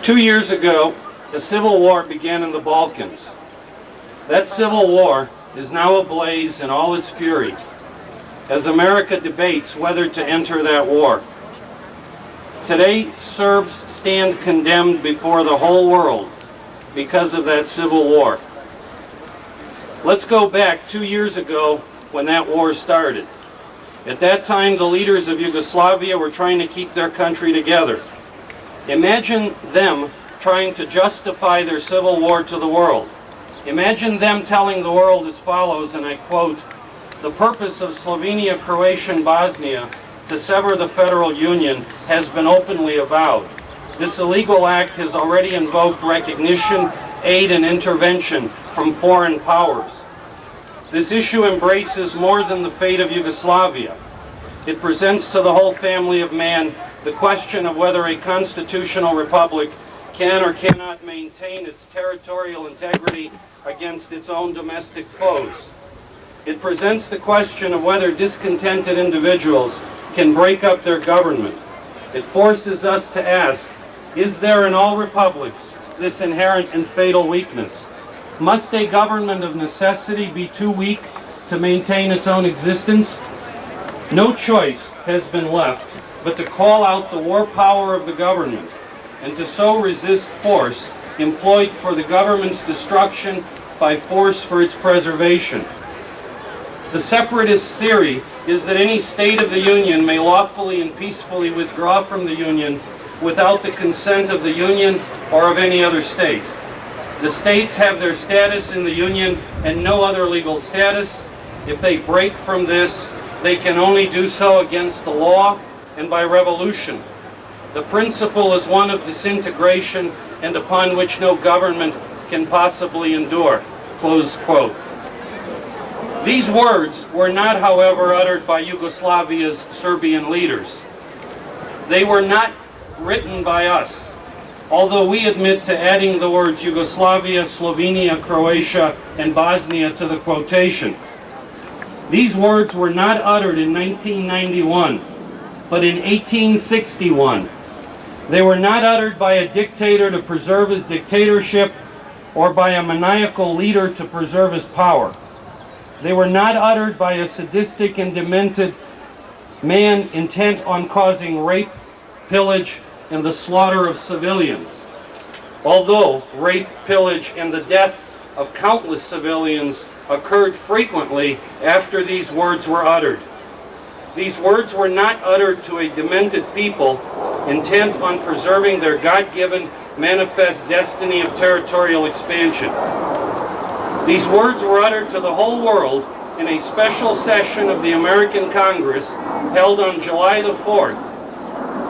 2 years ago, a civil war began in the Balkans. That civil war is now ablaze in all its fury as America debates whether to enter that war. Today, Serbs stand condemned before the whole world because of that civil war. Let's go back 2 years ago when that war started. At that time, the leaders of Yugoslavia were trying to keep their country together. Imagine them trying to justify their civil war to the world. Imagine them telling the world as follows, and I quote, "The purpose of Slovenia, Croatia, and Bosnia to sever the federal union has been openly avowed. This illegal act has already invoked recognition, aid, and intervention from foreign powers. This issue embraces more than the fate of Yugoslavia. It presents to the whole family of man the question of whether a constitutional republic can or cannot maintain its territorial integrity against its own domestic foes. It presents the question of whether discontented individuals can break up their government. It forces us to ask, is there in all republics this inherent and fatal weakness? Must a government of necessity be too weak to maintain its own existence? No choice has been left but to call out the war power of the government and to so resist force employed for the government's destruction by force for its preservation. The separatist theory is that any state of the Union may lawfully and peacefully withdraw from the Union without the consent of the Union or of any other state. The states have their status in the Union and no other legal status. If they break from this, they can only do so against the law and by revolution. The principle is one of disintegration and upon which no government can possibly endure." Close quote. These words were not, however, uttered by Yugoslavia's Serbian leaders. They were not written by us, although we admit to adding the words Yugoslavia, Slovenia, Croatia, and Bosnia to the quotation. These words were not uttered in 1991, but in 1861. They were not uttered by a dictator to preserve his dictatorship or by a maniacal leader to preserve his power. They were not uttered by a sadistic and demented man intent on causing rape, pillage, and the slaughter of civilians. Although rape, pillage, and the death of countless civilians occurred frequently after these words were uttered. These words were not uttered to a demented people intent on preserving their God-given manifest destiny of territorial expansion. These words were uttered to the whole world in a special session of the American Congress held on July the 4th.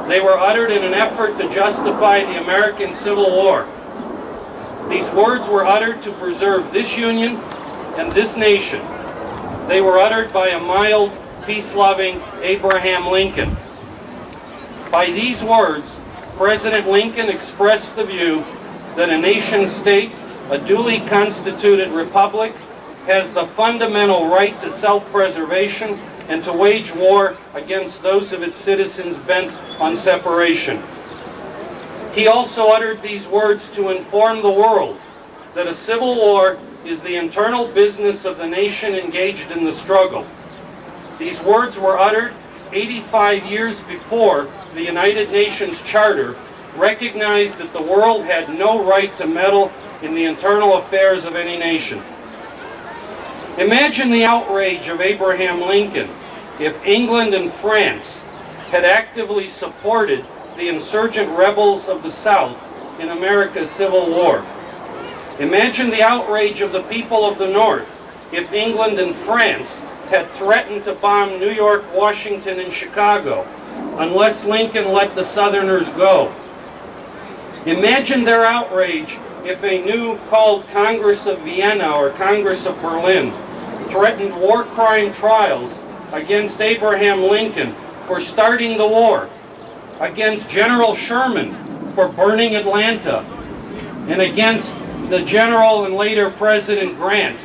They were uttered in an effort to justify the American Civil War. These words were uttered to preserve this union and this nation. They were uttered by a mild, peace-loving Abraham Lincoln. By these words, President Lincoln expressed the view that a nation-state, a duly constituted republic, has the fundamental right to self-preservation and to wage war against those of its citizens bent on separation. He also uttered these words to inform the world that a civil war is the internal business of the nation engaged in the struggle. These words were uttered 85 years before the United Nations Charter recognized that the world had no right to meddle in the internal affairs of any nation. Imagine the outrage of Abraham Lincoln if England and France had actively supported the insurgent rebels of the South in America's Civil War. Imagine the outrage of the people of the North if England and France had threatened to bomb New York, Washington, and Chicago unless Lincoln let the Southerners go. Imagine their outrage if a new called Congress of Vienna or Congress of Berlin threatened war crime trials against Abraham Lincoln for starting the war, against General Sherman for burning Atlanta, and against the General and later President Grant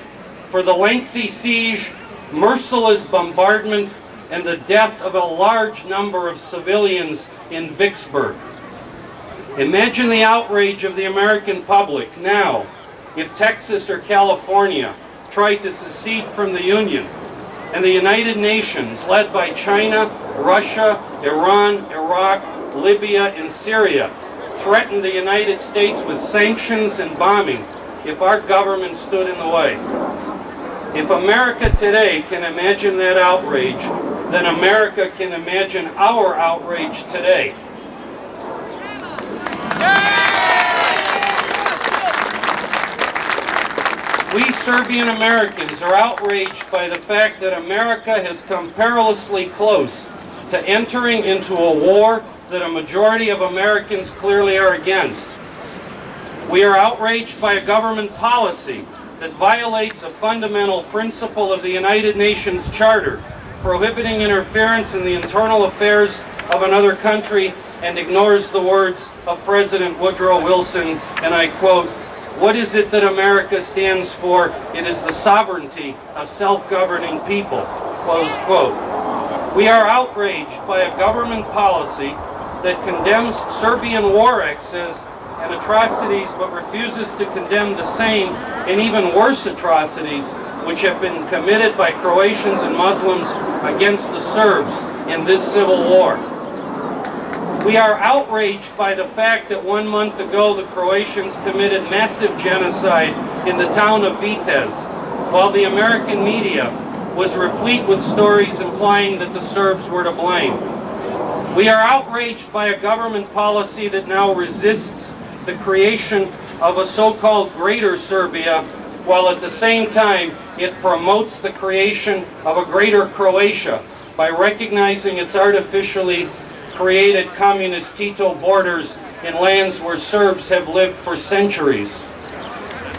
for the lengthy siege, merciless bombardment, and the death of a large number of civilians in Vicksburg. Imagine the outrage of the American public now if Texas or California tried to secede from the Union and the United Nations, led by China, Russia, Iran, Iraq, Libya, and Syria, threatened the United States with sanctions and bombing if our government stood in the way. If America today can imagine that outrage, then America can imagine our outrage today. We Serbian Americans are outraged by the fact that America has come perilously close to entering into a war that a majority of Americans clearly are against. We are outraged by a government policy that violates a fundamental principle of the United Nations Charter, prohibiting interference in the internal affairs of another country, and ignores the words of President Woodrow Wilson, and I quote, "What is it that America stands for? It is the sovereignty of self-governing people," close quote. We are outraged by a government policy that condemns Serbian war excess and atrocities, but refuses to condemn the same and even worse atrocities which have been committed by Croatians and Muslims against the Serbs in this civil war. We are outraged by the fact that 1 month ago the Croatians committed massive genocide in the town of Vitez, while the American media was replete with stories implying that the Serbs were to blame. We are outraged by a government policy that now resists the creation of a so-called Greater Serbia, while at the same time it promotes the creation of a Greater Croatia by recognizing its artificially created communist Tito borders in lands where Serbs have lived for centuries.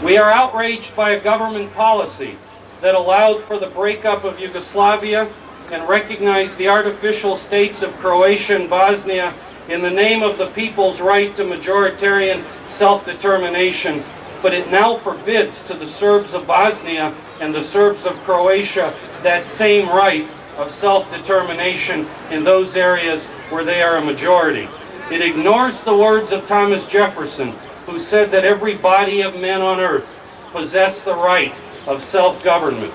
We are outraged by a government policy that allowed for the breakup of Yugoslavia and recognized the artificial states of Croatia and Bosnia in the name of the people's right to majoritarian self-determination, but it now forbids to the Serbs of Bosnia and the Serbs of Croatia that same right of self-determination in those areas where they are a majority. It ignores the words of Thomas Jefferson, who said that every body of men on earth possessed the right of self-government.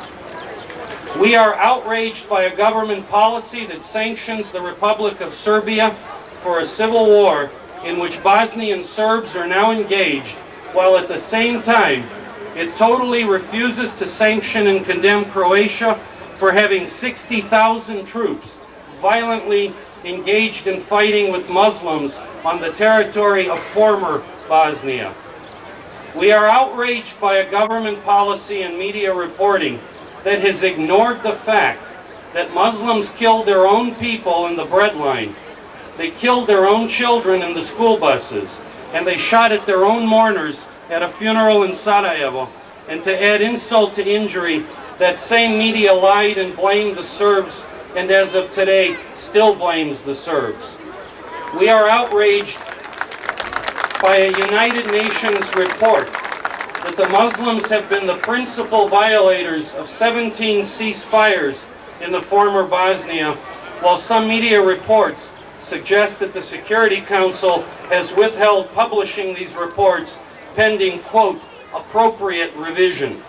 We are outraged by a government policy that sanctions the Republic of Serbia for a civil war in which Bosnian Serbs are now engaged, while at the same time it totally refuses to sanction and condemn Croatia for having 60,000 troops violently engaged in fighting with Muslims on the territory of former Bosnia. We are outraged by a government policy and media reporting that has ignored the fact that Muslims killed their own people in the breadline. They killed their own children in the school buses, and they shot at their own mourners at a funeral in Sarajevo. And to add insult to injury, that same media lied and blamed the Serbs, and as of today, still blames the Serbs. We are outraged by a United Nations report that the Muslims have been the principal violators of 17 ceasefires in the former Bosnia, while some media reports suggest that the Security Council has withheld publishing these reports pending, quote, appropriate revision.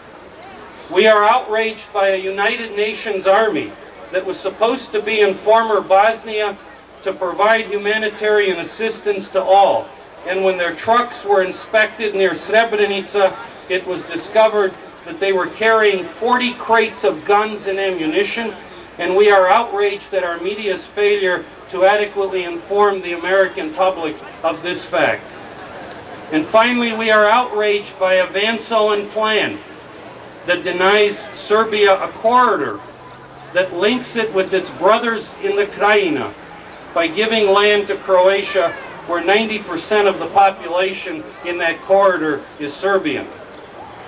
We are outraged by a United Nations army that was supposed to be in former Bosnia to provide humanitarian assistance to all. And when their trucks were inspected near Srebrenica, it was discovered that they were carrying 40 crates of guns and ammunition, and we are outraged at our media's failure to adequately inform the American public of this fact. And finally, we are outraged by a Van Zoen plan that denies Serbia a corridor that links it with its brothers in the Krajina by giving land to Croatia, where 90% of the population in that corridor is Serbian.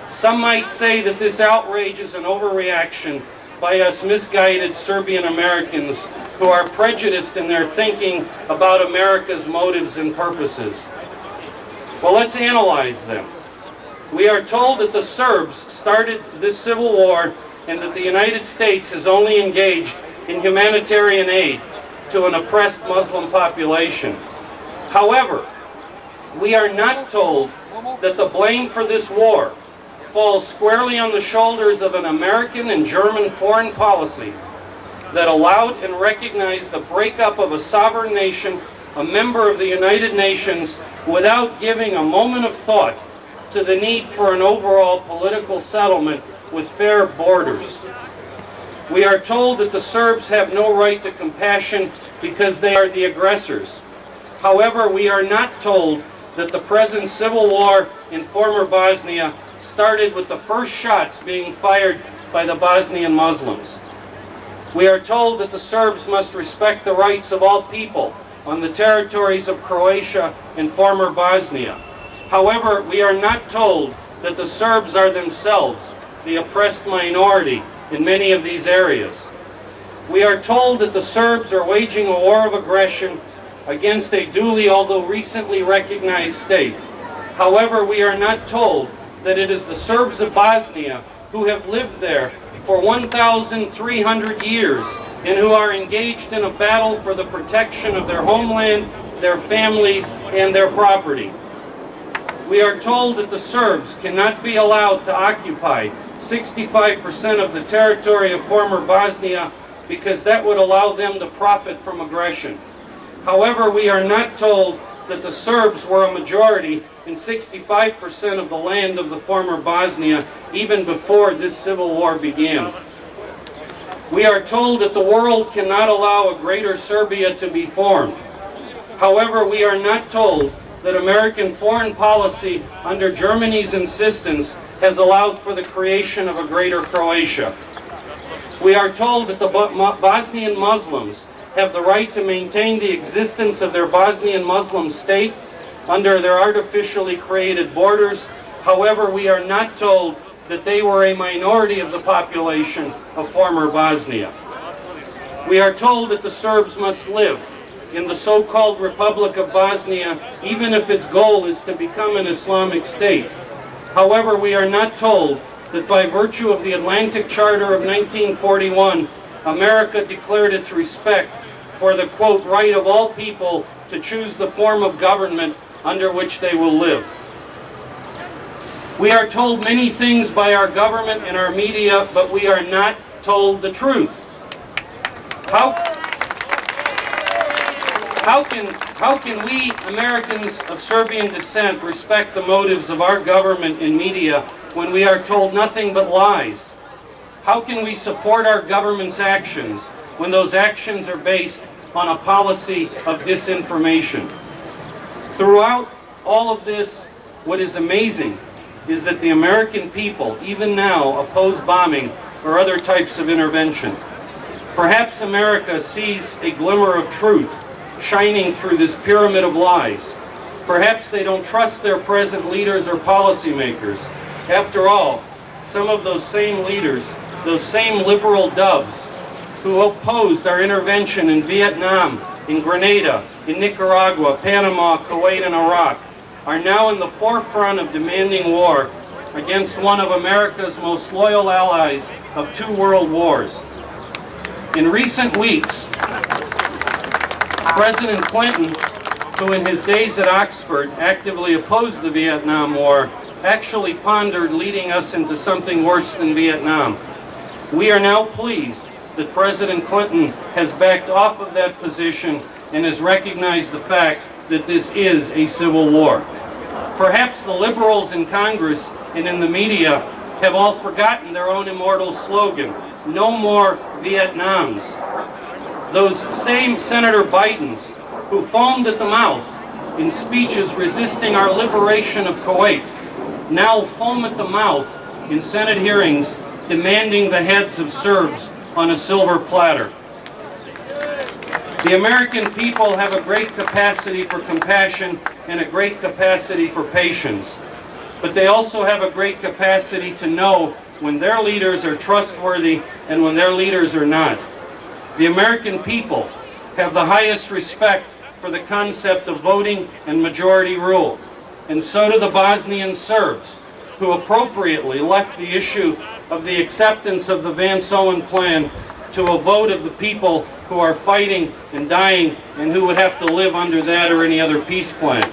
Some might say that this outrage is an overreaction by us misguided Serbian Americans who are prejudiced in their thinking about America's motives and purposes. Well, let's analyze them. We are told that the Serbs started this civil war and that the United States has only engaged in humanitarian aid to an oppressed Muslim population. However, We are not told that the blame for this war falls squarely on the shoulders of an American and German foreign policy that allowed and recognized the breakup of a sovereign nation, a member of the United Nations, without giving a moment of thought to the need for an overall political settlement with fair borders. We are told that the Serbs have no right to compassion because they are the aggressors. However, we are not told that the present civil war in former Bosnia started with the first shots being fired by the Bosnian Muslims. We are told that the Serbs must respect the rights of all people on the territories of Croatia and former Bosnia. However, we are not told that the Serbs are themselves the oppressed minority in many of these areas. We are told that the Serbs are waging a war of aggression against a duly, although recently recognized state. However, we are not told that it is the Serbs of Bosnia who have lived there for 1,300 years and who are engaged in a battle for the protection of their homeland, their families, and their property. We are told that the Serbs cannot be allowed to occupy 65% of the territory of former Bosnia because that would allow them to profit from aggression. However, we are not told that the Serbs were a majority in 65% of the land of the former Bosnia even before this civil war began. We are told that the world cannot allow a greater Serbia to be formed. However, we are not told that American foreign policy under Germany's insistence has allowed for the creation of a greater Croatia. We are told that the Bosnian Muslims have the right to maintain the existence of their Bosnian Muslim state under their artificially created borders. However, we are not told that they were a minority of the population of former Bosnia. We are told that the Serbs must live in the so-called Republic of Bosnia, even if its goal is to become an Islamic state. However, we are not told that by virtue of the Atlantic Charter of 1941, America declared its respect for the, quote, right of all people to choose the form of government under which they will live. We are told many things by our government and our media, but we are not told the truth. How can we, Americans of Serbian descent, respect the motives of our government and media when we are told nothing but lies? How can we support our government's actions when those actions are based on a policy of disinformation? Throughout all of this, what is amazing is that the American people, even now, oppose bombing or other types of intervention. Perhaps America sees a glimmer of truth shining through this pyramid of lies. Perhaps they don't trust their present leaders or policymakers. After all, some of those same leaders, those same liberal doves who opposed our intervention in Vietnam, in Grenada, in Nicaragua, Panama, Kuwait, and Iraq, are now in the forefront of demanding war against one of America's most loyal allies of 2 world wars. In recent weeks, President Clinton, who in his days at Oxford actively opposed the Vietnam War, actually pondered leading us into something worse than Vietnam. We are now pleased that President Clinton has backed off of that position and has recognized the fact that this is a civil war. Perhaps the liberals in Congress and in the media have all forgotten their own immortal slogan, "No more Vietnams." Those same Senator Bidens who foamed at the mouth in speeches resisting our liberation of Kuwait now foam at the mouth in Senate hearings demanding the heads of Serbs on a silver platter. The American people have a great capacity for compassion and a great capacity for patience, but they also have a great capacity to know when their leaders are trustworthy and when their leaders are not. The American people have the highest respect for the concept of voting and majority rule, and so do the Bosnian Serbs, who appropriately left the issue of the acceptance of the Van Soen plan to a vote of the people who are fighting and dying and who would have to live under that or any other peace plan.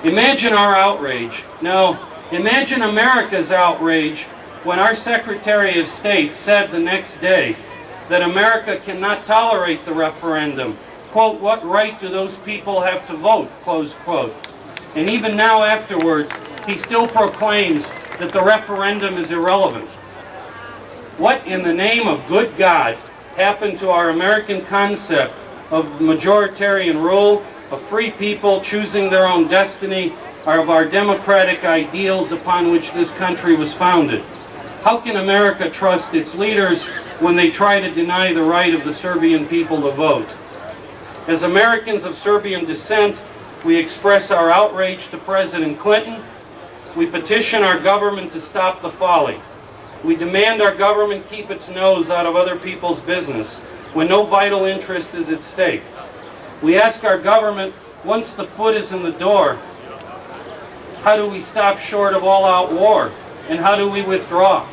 Imagine our outrage. No, imagine America's outrage when our Secretary of State said the next day that America cannot tolerate the referendum. Quote, what right do those people have to vote? Close quote. And even now afterwards, he still proclaims that the referendum is irrelevant. What in the name of good God happened to our American concept of majoritarian rule, of free people choosing their own destiny, or of our democratic ideals upon which this country was founded? How can America trust its leaders when they try to deny the right of the Serbian people to vote? As Americans of Serbian descent, we express our outrage to President Clinton. We petition our government to stop the folly. We demand our government keep its nose out of other people's business when no vital interest is at stake. We ask our government, once the foot is in the door, how do we stop short of all-out war? And how do we withdraw?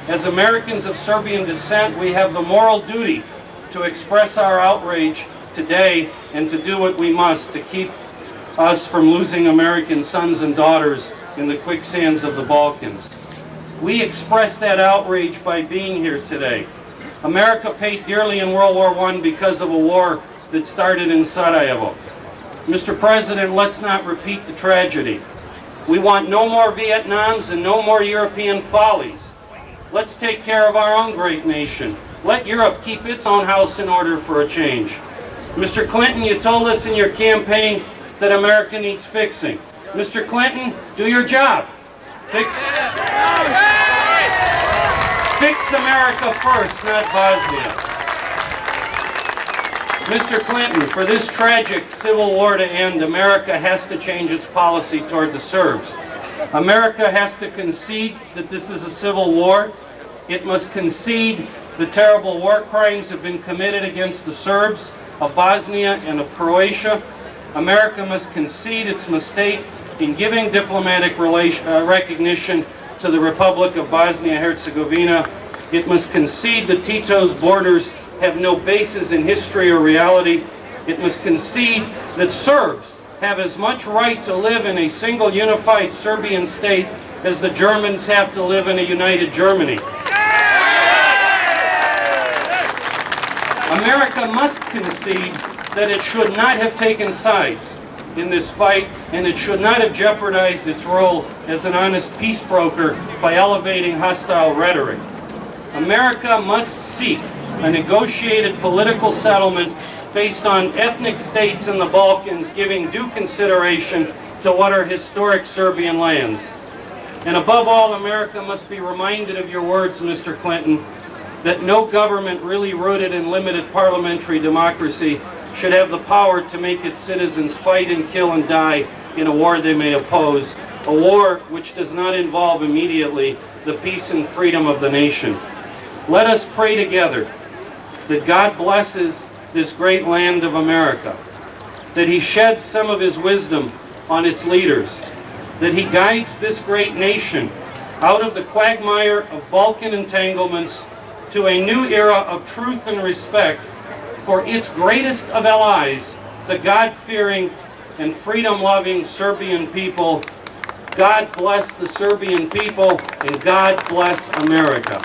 As Americans of Serbian descent, we have the moral duty to express our outrage today and to do what we must to keep us from losing American sons and daughters in the quicksands of the Balkans. We express that outrage by being here today. America paid dearly in World War I because of a war that started in Sarajevo. Mr. President, let's not repeat the tragedy. We want no more Vietnams and no more European follies. Let's take care of our own great nation. Let Europe keep its own house in order for a change. Mr. Clinton, you told us in your campaign that America needs fixing. Mr. Clinton, do your job. Fix America first, not Bosnia. Mr. Clinton, for this tragic civil war to end, America has to change its policy toward the Serbs. America has to concede that this is a civil war. It must concede the terrible war crimes have been committed against the Serbs of Bosnia and of Croatia. America must concede its mistake in giving diplomatic recognition to the Republic of Bosnia-Herzegovina. It must concede that Tito's borders have no basis in history or reality. It must concede that Serbs have as much right to live in a single unified Serbian state as the Germans have to live in a united Germany. America must concede that it should not have taken sides in this fight, and it should not have jeopardized its role as an honest peace broker by elevating hostile rhetoric. America must seek a negotiated political settlement based on ethnic states in the Balkans giving due consideration to what are historic Serbian lands. And above all, America must be reminded of your words, Mr. Clinton, that no government really rooted in limited parliamentary democracy should have the power to make its citizens fight and kill and die in a war they may oppose, a war which does not involve immediately the peace and freedom of the nation. Let us pray together that God blesses this great land of America, that He sheds some of His wisdom on its leaders, that He guides this great nation out of the quagmire of Balkan entanglements to a new era of truth and respect for its greatest of allies, the God-fearing and freedom-loving Serbian people. God bless the Serbian people, and God bless America.